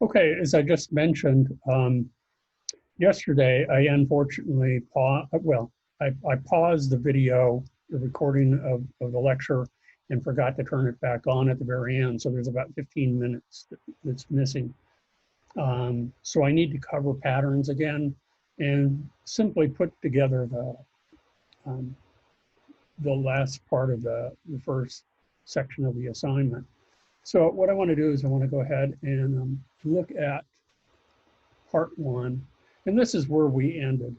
Okay, as I just mentioned, yesterday I unfortunately I paused the video, the recording of the lecture, and forgot to turn it back on at the very end. So there's about 15 minutes that's missing. So I need to cover patterns again and simply put together um, the last part of the first section of the assignment. So what I want to do is I want to go ahead and look at part one, and this is where we ended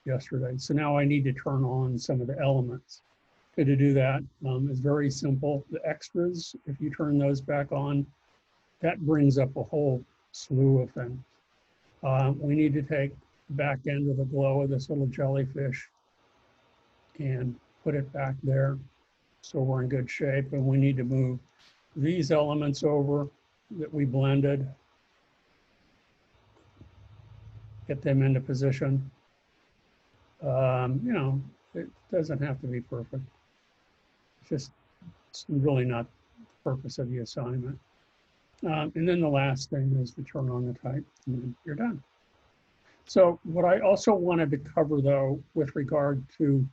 yesterday. So now I need to turn on some of the elements. Okay, to do that, it's very simple. The extras, if you turn those back on, that brings up a whole slew of things. We need to take the back end of the glow of this little jellyfish and put it back there so we're in good shape. And we need to move these elements over that we blended, get them into position. It doesn't have to be perfect. It's really not the purpose of the assignment. And then the last thing is to turn on the type, and then you're done. So what I also wanted to cover, though, with regard to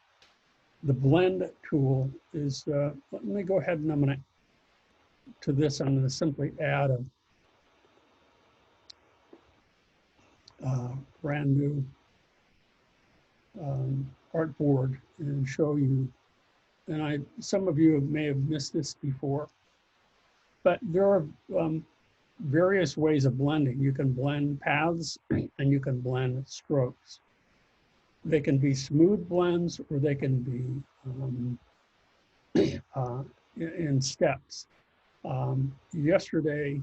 the blend tool is, let me go ahead and I'm going to simply add a brand new artboard and show you. And some of you may have missed this before, but there are various ways of blending. You can blend paths and you can blend strokes. They can be smooth blends or they can be in steps. Yesterday,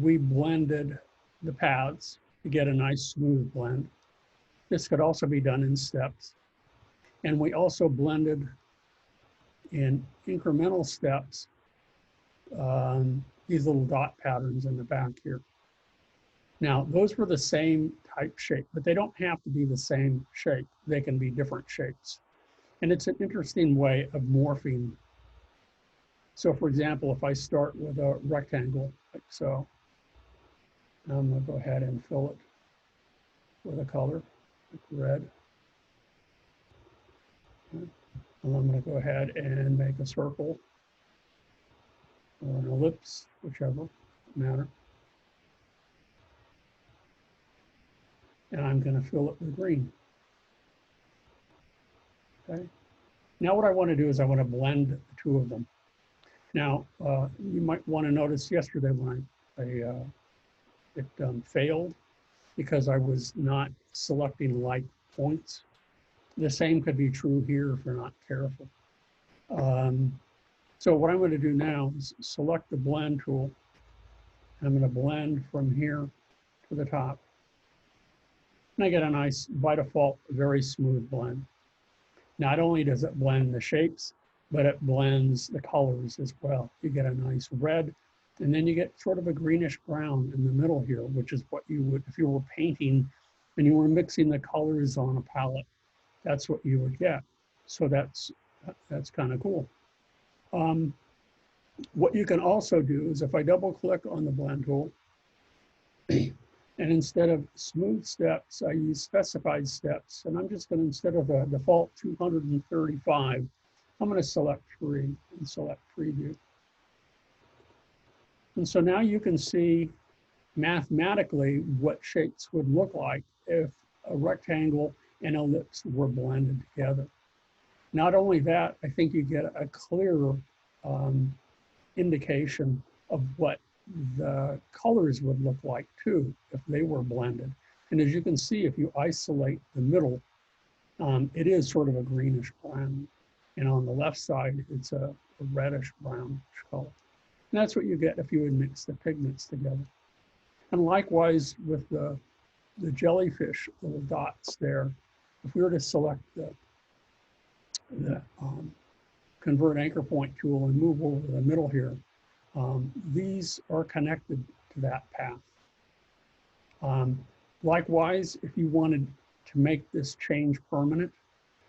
we blended the paths to get a nice smooth blend. This could also be done in steps. And we also blended in incremental steps these little dot patterns in the back here. Now, those were the same type shape, but they don't have to be the same shape. They can be different shapes. And it's an interesting way of morphing. So for example, if I start with a rectangle, like so, I'm gonna go ahead and fill it with a color, like red. And I'm gonna go ahead and make a circle or an ellipse, whichever matter. And I'm going to fill it with green. Okay. Now what I want to do is I want to blend the two of them. Now you might want to notice yesterday when it failed because I was not selecting like points. The same could be true here if you're not careful. So what I'm going to do now is select the blend tool. I'm going to blend from here to the top. And I get a nice, by default, very smooth blend. Not only does it blend the shapes, but it blends the colors as well. You get a nice red, and then you get sort of a greenish brown in the middle here, which is what you would, if you were painting and you were mixing the colors on a palette, that's what you would get. So that's kind of cool. What you can also do is if I double click on the blend tool, and instead of smooth steps, I use specified steps. And I'm just going to, instead of the default 235, I'm going to select 3 and select preview. And so now you can see mathematically what shapes would look like if a rectangle and ellipse were blended together. Not only that, I think you get a clearer indication of what the colors would look like too if they were blended. And as you can see, if you isolate the middle, it is sort of a greenish brown. And on the left side, it's a reddish brownish color. And that's what you get if you would mix the pigments together. And likewise with the jellyfish little dots there, if we were to select the convert anchor point tool and move over the middle here, these are connected to that path. Likewise, if you wanted to make this change permanent,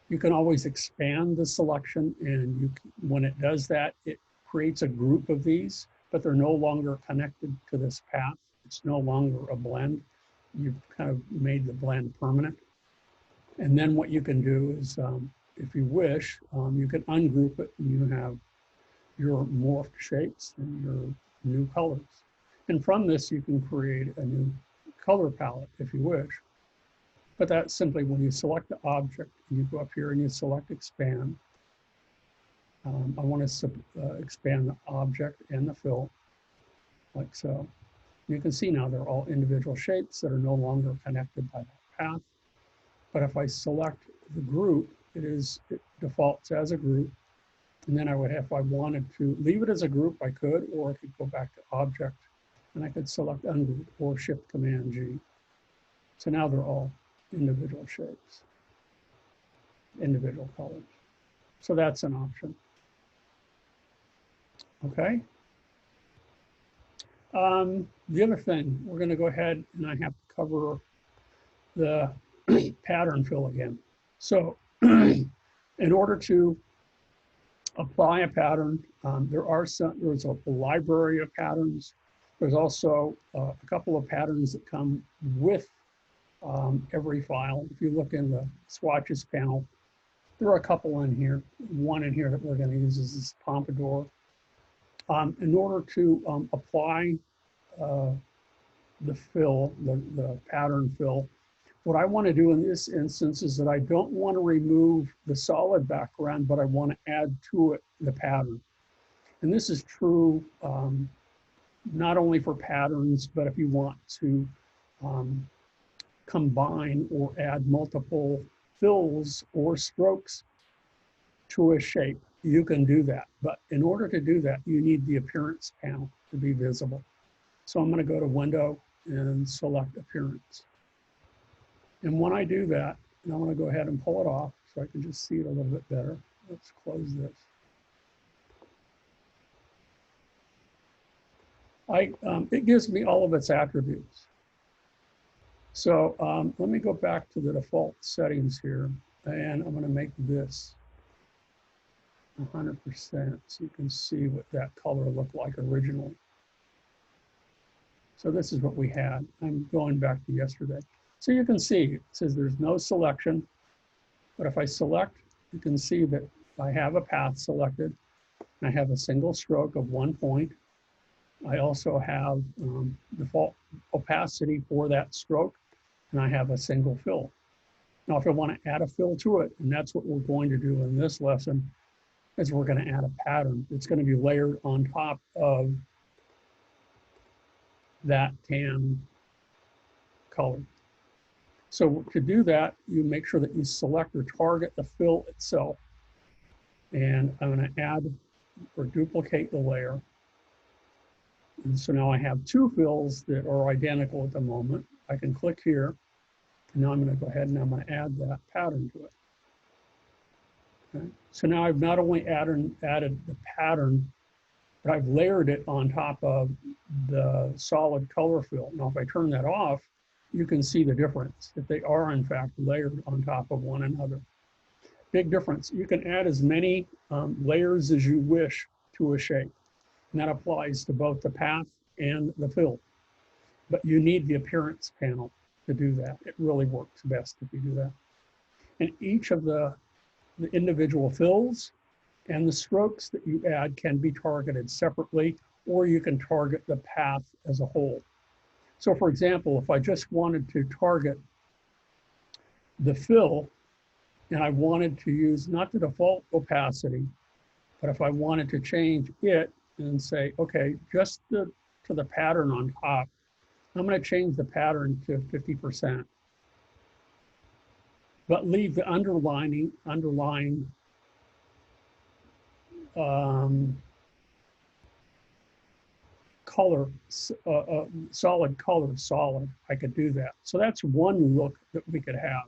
you can always expand the selection, and when it does that, it creates a group of these, but they're no longer connected to this path. it's no longer a blend. You've kind of made the blend permanent. And then what you can do is, if you wish, you can ungroup it and you have your morphed shapes and your new colors. And from this, you can create a new color palette if you wish. But that's simply when you select the object, you go up here and you select expand. I want to expand the object and the fill, like so. You can see now they're all individual shapes that are no longer connected by that path. But if I select the group, it defaults as a group. And then I would, if I wanted to leave it as a group, I could, or I could go back to object and I could select ungroup or shift command G. So now they're all individual shapes, individual colors. So that's an option. Okay. The other thing, we're going to go ahead and I have to cover the pattern fill again. So in order to apply a pattern, there's a library of patterns. There's also a couple of patterns that come with every file. If you look in the swatches panel, there are a couple in here. One in here that we're going to use is this pompadour. In order to apply the fill, the pattern fill, what I want to do in this instance is that I don't want to remove the solid background, but I want to add to it the pattern. And this is true not only for patterns, but if you want to combine or add multiple fills or strokes to a shape, you can do that. But in order to do that, you need the appearance panel to be visible. So I'm going to go to Window and select Appearance. And when I do that, and I'm going to go ahead and pull it off so I can just see it a little bit better. Let's close this. It gives me all of its attributes. So let me go back to the default settings here, and I'm going to make this 100% so you can see what that color looked like originally. So this is what we had. I'm going back to yesterday. So you can see it says there's no selection, but if I select, you can see that I have a path selected. I have a single stroke of 1 point. I also have default opacity for that stroke, and I have a single fill. Now, if I want to add a fill to it, and that's what we're going to do in this lesson, is we're going to add a pattern. It's going to be layered on top of that tan color. So to do that, you make sure that you select or target the fill itself. And I'm going to add or duplicate the layer. And so now I have two fills that are identical at the moment. I can click here. And now I'm going to go ahead and I'm going to add that pattern to it. Okay. So now I've not only added the pattern, but I've layered it on top of the solid color fill. Now, if I turn that off, you can see the difference, that they are in fact layered on top of one another. Big difference. You can add as many layers as you wish to a shape. And that applies to both the path and the fill. But you need the appearance panel to do that. It really works best if you do that. And each of the individual fills and the strokes that you add can be targeted separately, or you can target the path as a whole. So for example, if I just wanted to target the fill and I wanted to use not the default opacity, but if I wanted to change it and say, okay, just to the pattern on top, I'm going to change the pattern to 50%, but leave the underlying color, solid color, solid. I could do that. So that's one look that we could have.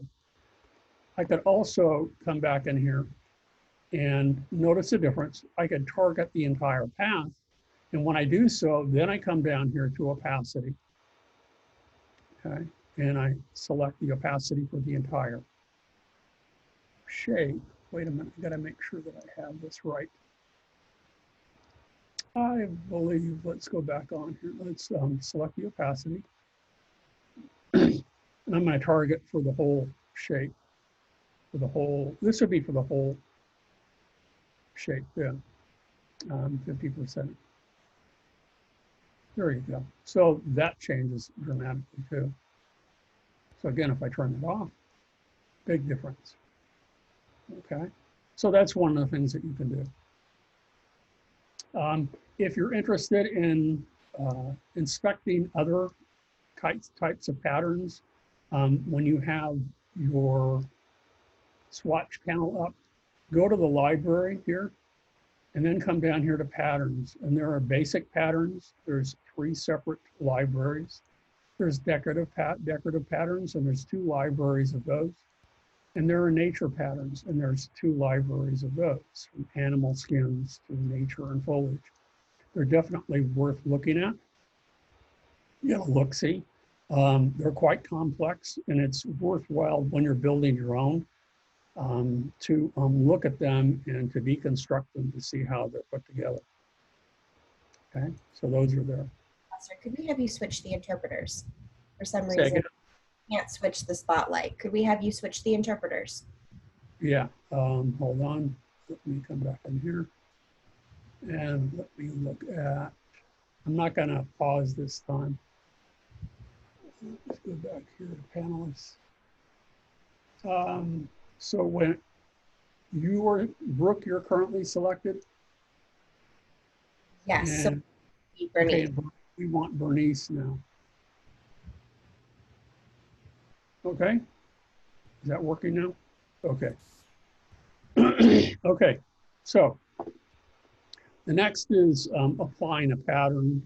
I could also come back in here and notice the difference. I could target the entire path. And when I do so, then I come down here to opacity. Okay, and I select the opacity for the entire shape. Wait a minute, I gotta make sure that I have this right. I believe, let's go back on here. Let's select the opacity. And I'm going to target for the whole shape, for the whole, this would be for the whole shape, yeah, 50%. There you go. So that changes dramatically too. So again, if I turn it off, big difference. Okay, so that's one of the things that you can do. If you're interested in inspecting other types of patterns, when you have your swatch panel up, go to the library here, and then come down here to patterns. And there are basic patterns. There's 3 separate libraries. There's decorative patterns, and there's 2 libraries of those. And there are nature patterns, and there's 2 libraries of those, from animal skins to nature and foliage. They're definitely worth looking at. You know, look-see. They're quite complex, and it's worthwhile when you're building your own to look at them and to deconstruct them to see how they're put together. Okay, so those are there. Professor, could we have you switch the interpreters? For some Say reason, again? can't switch the spotlight. Could we have you switch the interpreters? Yeah, hold on. Let me come back in here. And let me look at, I'm not going to pause this time. Let's go back here to panelists. So when you are, Brooke, you're currently selected? Yes, And, so Bernice. okay, we want Bernice now. Okay, is that working now? Okay. Okay, so the next is applying a pattern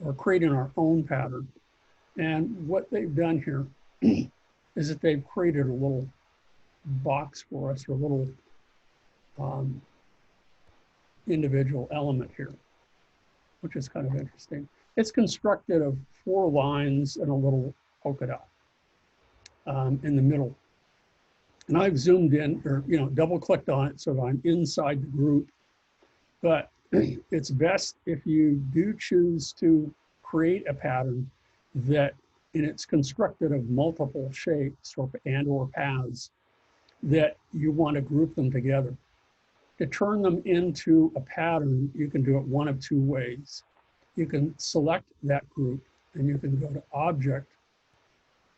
or creating our own pattern. And what they've done here is that they've created a little box for us, or a little individual element here, which is kind of interesting. It's constructed of 4 lines and a little polka dot in the middle. And I've zoomed in, or double clicked on it so that I'm inside the group. But it's best if you do choose to create a pattern that, and it's constructed of multiple shapes or paths, that you want to group them together. To turn them into a pattern, you can do it one of 2 ways. You can select that group, and you can go to Object,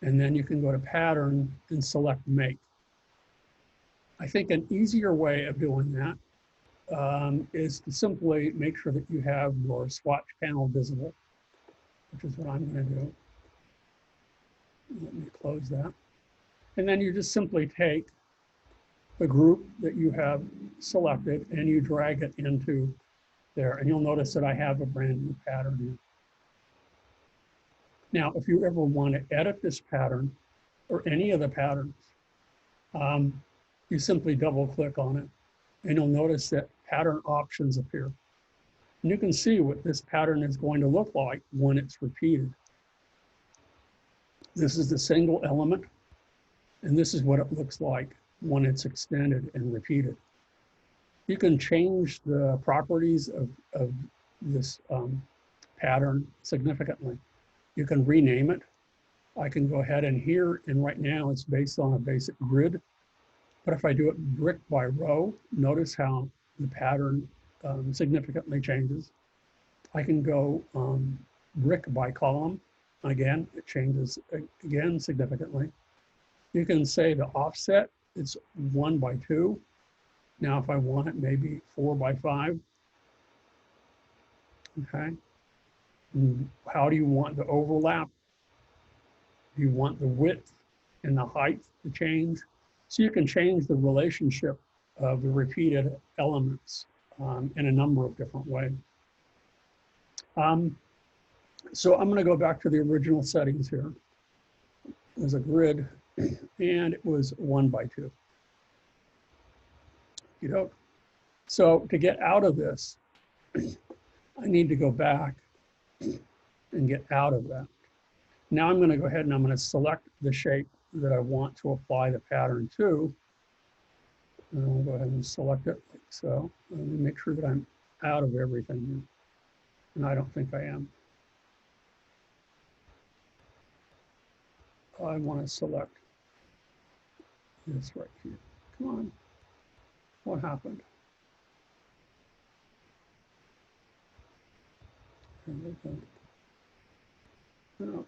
and then you can go to Pattern and select Make. I think an easier way of doing that is to simply make sure that you have your swatch panel visible, which is what I'm going to do. Let me close that. And then you just simply take the group that you have selected and you drag it into there. And you'll notice that I have a brand new pattern here. Now, if you ever want to edit this pattern or any of the patterns, you simply double click on it and you'll notice that pattern options appear. And you can see what this pattern is going to look like when it's repeated. This is the single element, and this is what it looks like when it's extended and repeated. You can change the properties of this pattern significantly. You can rename it. I can go ahead and here, and right now it's based on a basic grid. But if I do it brick by row, notice how the pattern significantly changes. I can go brick by column. Again, it changes again significantly. You can say the offset, it's 1 by 2. Now, if I want it, maybe 4 by 5. Okay. And how do you want the overlap? Do you want the width and the height to change? So you can change the relationship of the repeated elements in a number of different ways. So I'm going to go back to the original settings here. There's a grid, and it was 1 by 2. So to get out of this, I need to go back and get out of that. Now I'm going to go ahead and I'm going to select the shape that I want to apply the pattern to. And I'll go ahead and select it like so. Let me make sure that I'm out of everything. and I don't think I am. I want to select this right here. Come on. What happened? No.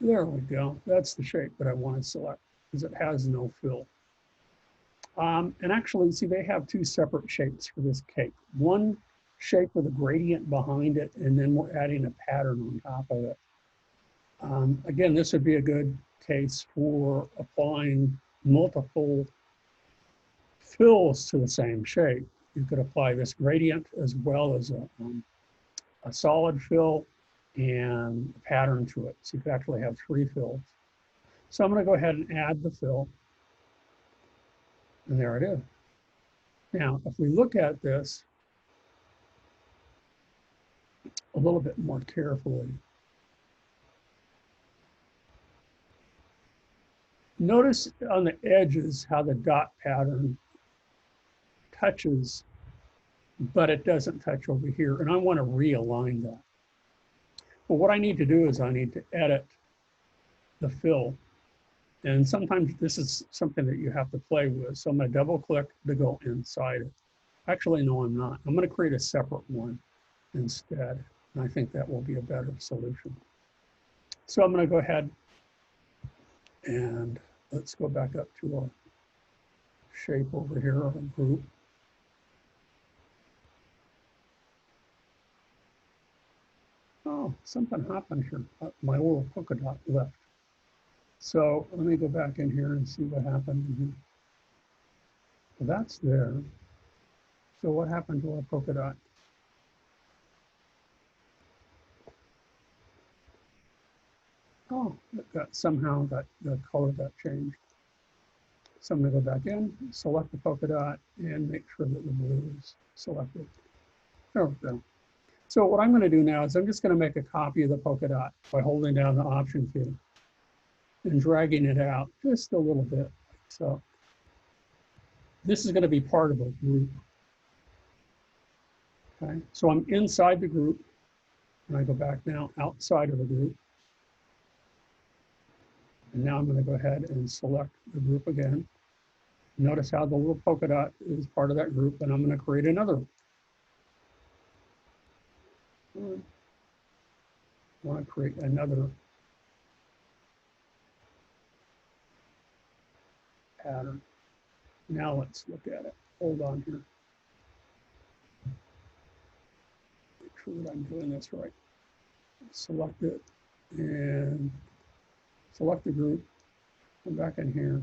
There we go. That's the shape that I want to select because it has no fill. And actually, see, they have two separate shapes for this cake. One shape with a gradient behind it, and then we're adding a pattern on top of it. Again, this would be a good case for applying multiple fills to the same shape. You could apply this gradient as well as a solid fill and a pattern to it. So you could actually have 3 fills. So I'm going to go ahead and add the fill. And there it is. Now, if we look at this a little bit more carefully, notice on the edges how the dot pattern touches, but it doesn't touch over here. And I want to realign that. Well, what I need to do is I need to edit the fill. And sometimes this is something that you have to play with. So I'm going to double click to go inside it. Actually, no, I'm not. I'm going to create a separate one instead. And I think that will be a better solution. So I'm going to go ahead and let's go back up to our shape over here, our group. Oh, something happened here. My little polka dot left. So let me go back in here and see what happened in here. Well, that's there. So what happened to our polka dot? Oh, somehow the color got changed. So I'm going to go back in, select the polka dot, and make sure that the blue is selected. There we go. So what I'm going to do now is I'm just going to make a copy of the polka dot by holding down the Option key and dragging it out just a little bit. So this is going to be part of a group. Okay, so I'm inside the group, and I go back now outside of the group. And now I'm going to go ahead and select the group again. Notice how the little polka dot is part of that group, and I'm going to create another one. I want to create another pattern. Now let's look at it. Hold on here. Make sure that I'm doing this right. Select it and select the group. Come back in here.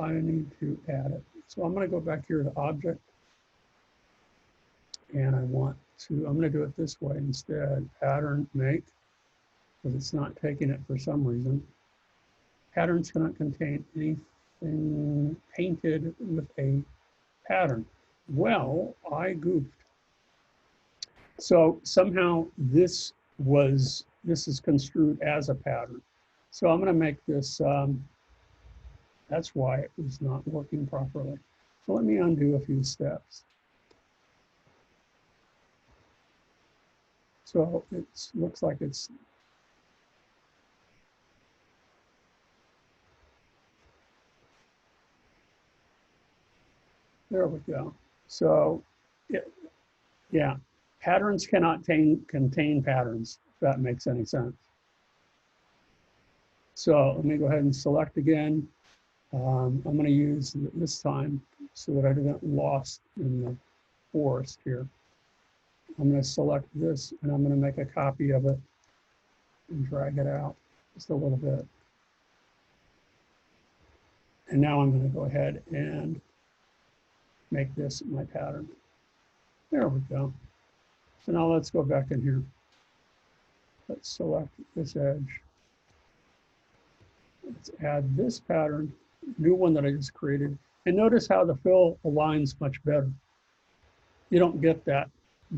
I need to add it. So I'm going to go back here to Object. And I'm going to do it this way instead. Pattern make, because it's not taking it for some reason. Patterns cannot contain anything painted with a pattern. Well, I goofed. So somehow this is construed as a pattern. So I'm going to make this, that's why it was not working properly. So let me undo a few steps. So it looks like it's, there we go. So yeah, patterns cannot contain patterns, if that makes any sense. So let me go ahead and select again. I'm going to use this time so that I don't get lost in the forest here. I'm going to select this and I'm going to make a copy of it and drag it out just a little bit. And now I'm going to go ahead and make this my pattern. There we go. So now let's go back in here. Let's select this edge. Let's add this pattern, new one that I just created. And notice how the fill aligns much better. You don't get that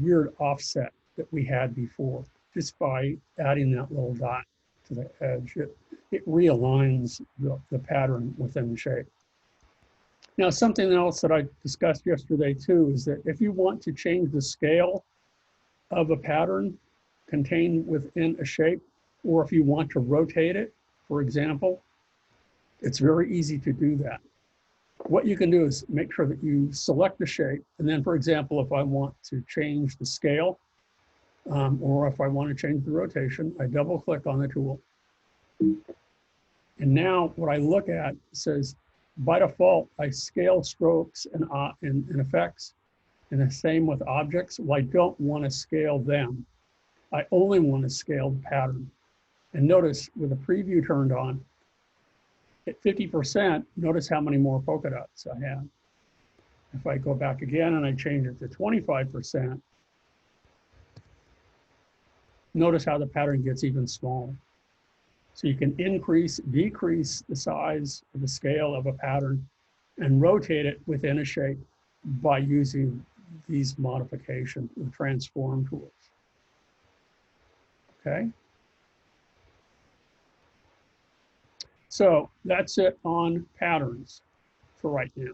weird offset that we had before just by adding that little dot to the edge. It realigns the pattern within the shape. Now, something else that I discussed yesterday too is that if you want to change the scale of a pattern contained within a shape, or if you want to rotate it, for example, it's very easy to do that. What you can do is make sure that you select the shape, and then, for example, if I want to change the scale, or if I want to change the rotation, I double click on the tool. And now what I look at says, by default, I scale strokes and effects, and the same with objects. Well, I don't want to scale them. I only want to scale the pattern. And notice with the preview turned on, at 50%, notice how many more polka dots I have. If I go back again and I change it to 25%, notice how the pattern gets even smaller. So you can increase, decrease the size of the scale of a pattern and rotate it within a shape by using these modification, the transform tools. Okay. So that's it on patterns for right now.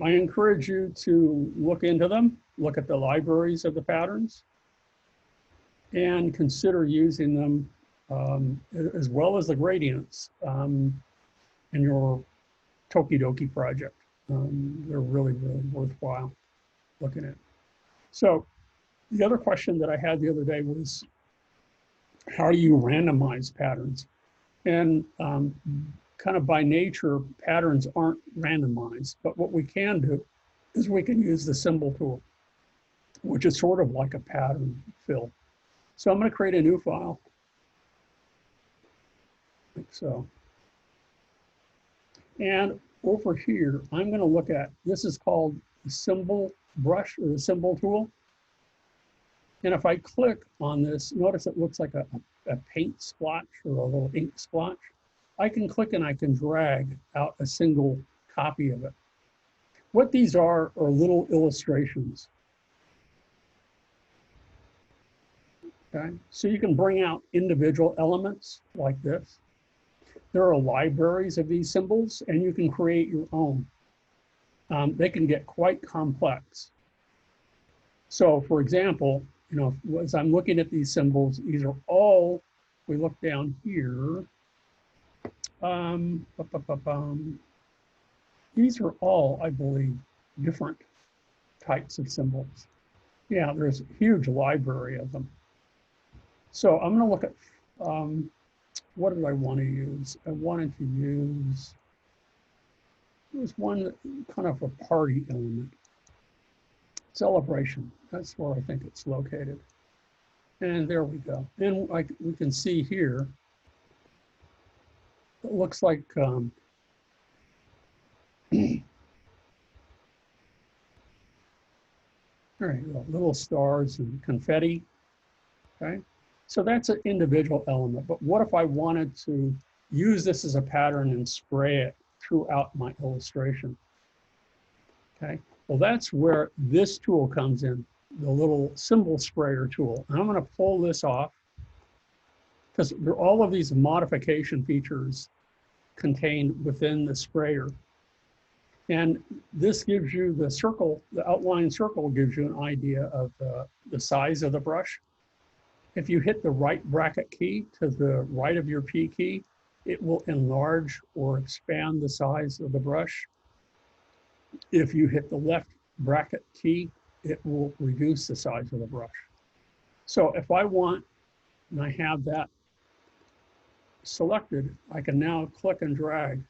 I encourage you to look into them, look at the libraries of the patterns, and consider using them as well as the gradients in your Tokidoki project. They're really, really worthwhile looking at. So the other question that I had the other day was, how do you randomize patterns? And kind of by nature, patterns aren't randomized, but what we can do is we can use the symbol tool, which is sort of like a pattern fill. So I'm going to create a new file, like so. And over here, I'm going to look at, this is called the symbol brush or the symbol tool. And if I click on this, notice it looks like a paint splotch or a little ink splotch. I can click and I can drag out a single copy of it. What these are little illustrations. Okay, so you can bring out individual elements like this. There are libraries of these symbols, and you can create your own. They can get quite complex. So, for example, you know, as I'm looking at these symbols, these are all, if we look down here, these are all, I believe, different types of symbols. Yeah, there's a huge library of them. So I'm going to look at, what did I want to use? I wanted to use, there was one kind of a party element. Celebration, that's where I think it's located. And there we go. And like we can see here, it looks like there you go, little stars and confetti, okay? So that's an individual element, but what if I wanted to use this as a pattern and spray it throughout my illustration, okay? Well, that's where this tool comes in, the little symbol sprayer tool. And I'm gonna pull this off because there are all of these modification features contained within the sprayer. And this gives you the circle, the outline circle gives you an idea of the size of the brush. If you hit the right bracket key to the right of your P key, it will enlarge or expand the size of the brush. If you hit the left bracket key, it will reduce the size of the brush. So if I want, and I have that selected, I can now click and drag.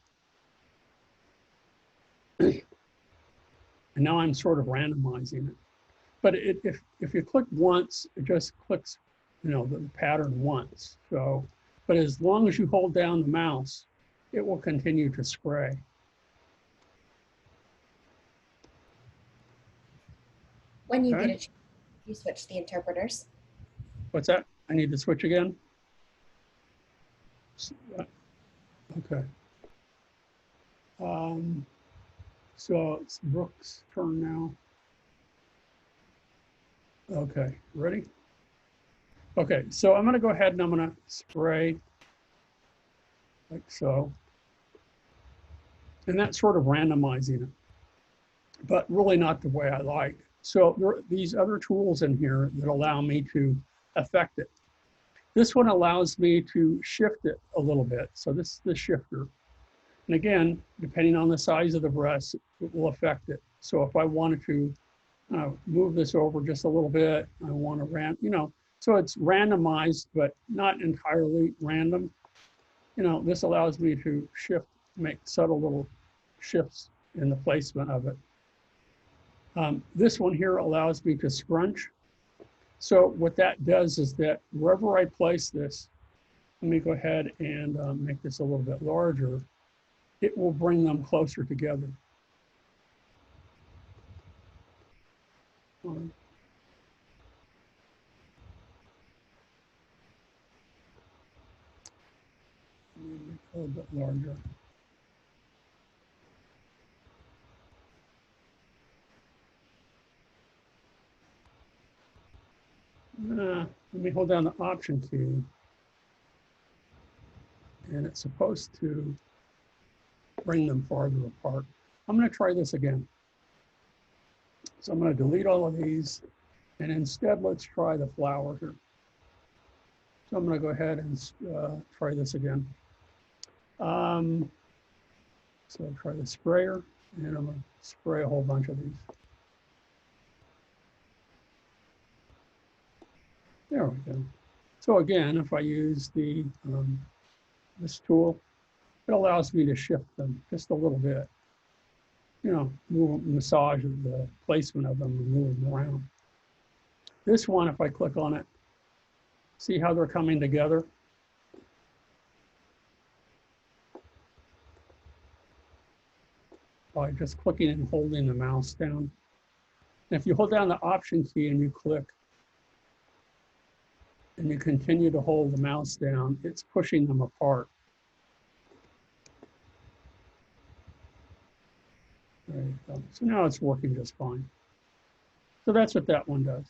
And now I'm sort of randomizing it. But if you click once, it just clicks, you know, the pattern once. So, but as long as you hold down the mouse, it will continue to spray. When you get a chance, you switch the interpreters. What's that? I need to switch again? Okay. So it's Brooke's turn now. Okay, ready? Okay, so I'm gonna go ahead and I'm gonna spray like so. And that's sort of randomizing it, but really not the way I like. So there are these other tools in here that allow me to affect it. This one allows me to shift it a little bit. So this is the shifter. And again, depending on the size of the breast, it will affect it. So if I wanted to move this over just a little bit, I want to so it's randomized, but not entirely random. This allows me to shift, make subtle little shifts in the placement of it. This one here allows me to scrunch. So what that does is that wherever I place this, let me go ahead and make this a little bit larger. It will bring them closer together. Make a little bit larger. Let me hold down the Option key. And it's supposed to bring them farther apart. I'm going to try this again. So I'm going to delete all of these. And instead, let's try the flower here. So I'm going to go ahead and try this again. So I'll try the sprayer, and I'm going to spray a whole bunch of these. There we go. So again, if I use the this tool, it allows me to shift them just a little bit. Massage the placement of them and move them around. This one, if I click on it, see how they're coming together? By just clicking and holding the mouse down. And if you hold down the Option key and you click, and you continue to hold the mouse down, it's pushing them apart. There you go. So now it's working just fine. So that's what that one does.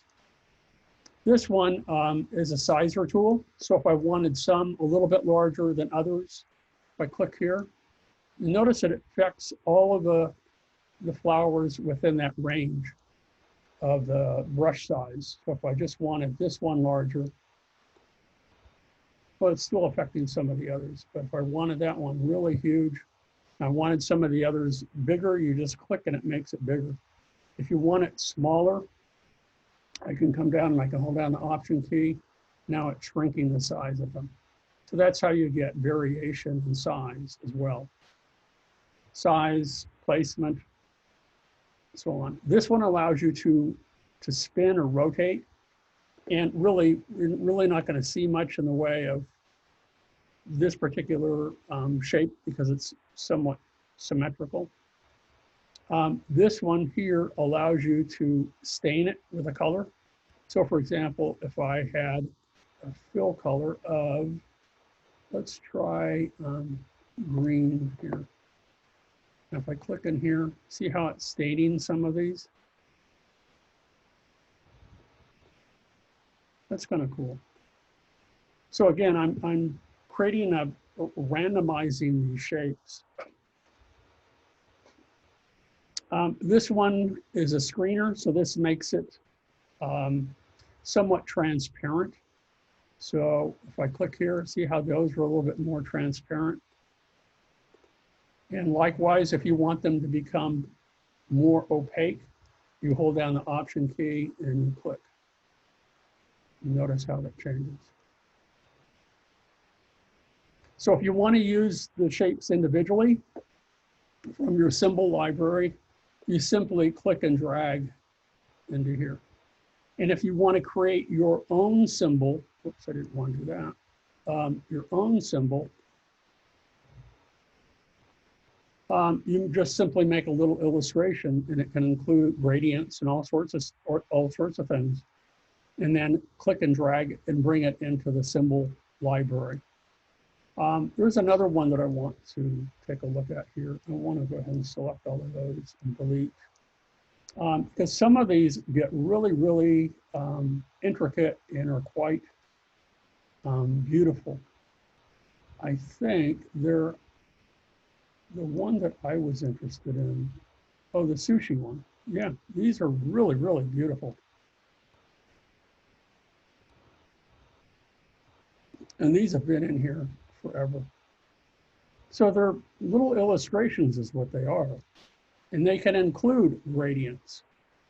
This one is a sizer tool. So if I wanted some a little bit larger than others, if I click here, you notice that it affects all of the flowers within that range of the brush size. So if I just wanted this one larger, well, it's still affecting some of the others. But if I wanted that one really huge, I wanted some of the others bigger, you just click and it makes it bigger. If you want it smaller, I can come down and I can hold down the Option key. Now it's shrinking the size of them. So that's how you get variation in size as well. Size, placement, so on. This one allows you to spin or rotate. And really, you're really not going to see much in the way of this particular shape because it's somewhat symmetrical. This one here allows you to stain it with a color. So for example, if I had a fill color of, let's try green here. Now if I click in here, see how it's staining some of these? That's kind of cool. So again, I'm creating randomizing these shapes. This one is a screener, so this makes it somewhat transparent. So if I click here, see how those are a little bit more transparent. And likewise, if you want them to become more opaque, you hold down the Option key and you click. Notice how that changes. So if you want to use the shapes individually from your symbol library, you simply click and drag into here. And if you want to create your own symbol, oops, I didn't want to do that, your own symbol, you just simply make a little illustration, and it can include gradients and all sorts of things. And then click and drag and bring it into the symbol library. There's another one that I want to take a look at here. I want to go ahead and select all of those and delete. Because some of these get really, really intricate and are quite beautiful. I think they're the one that I was interested in, oh, the sushi one. Yeah, these are really, really beautiful. And these have been in here forever. So they're little illustrations is what they are. And they can include gradients.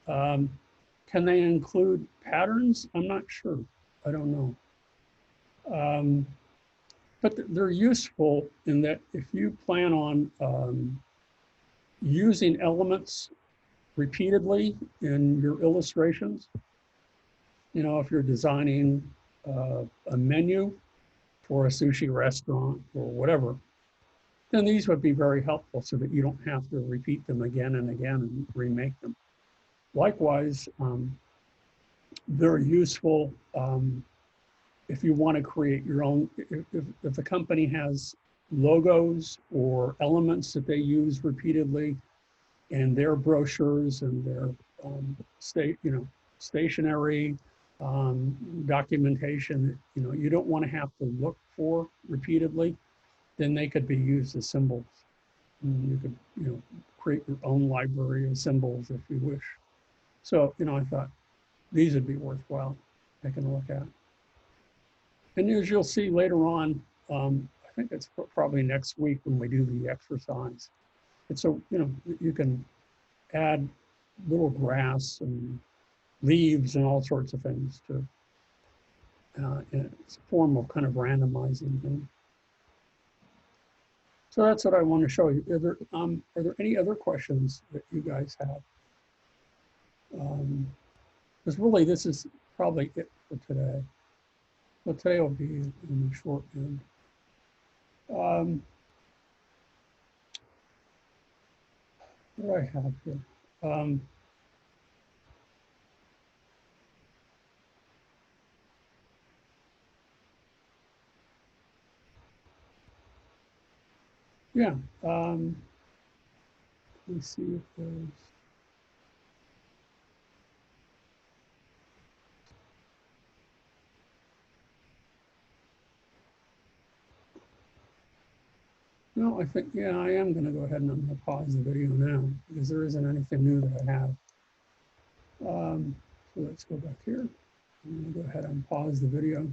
Um, can they include patterns? I'm not sure. I don't know. But they're useful in that if you plan on using elements repeatedly in your illustrations, you know, if you're designing a menu for a sushi restaurant or whatever, then these would be very helpful so that you don't have to repeat them again and again and remake them. Likewise, they're useful if you want to create your own, if the company has logos or elements that they use repeatedly in their brochures and their stationery documentation, you know, you don't want to have to look for repeatedly, then they could be used as symbols. And you could, you know, create your own library of symbols if you wish. So, you know, I thought these would be worthwhile taking a look at. And as you'll see later on, I think it's probably next week when we do the exercise. It's so, you know, you can add little grass and leaves and all sorts of things to, it's a form of kind of randomizing thing. So that's what I want to show you. Are there any other questions that you guys have? Because really this is probably it for today. So today will be in the short end. What do I have here? Yeah, let me see if there's, no, I think, yeah, I am going to go ahead and I'm going to pause the video now because there isn't anything new that I have. So let's go back here. I'm going to go ahead and pause the video.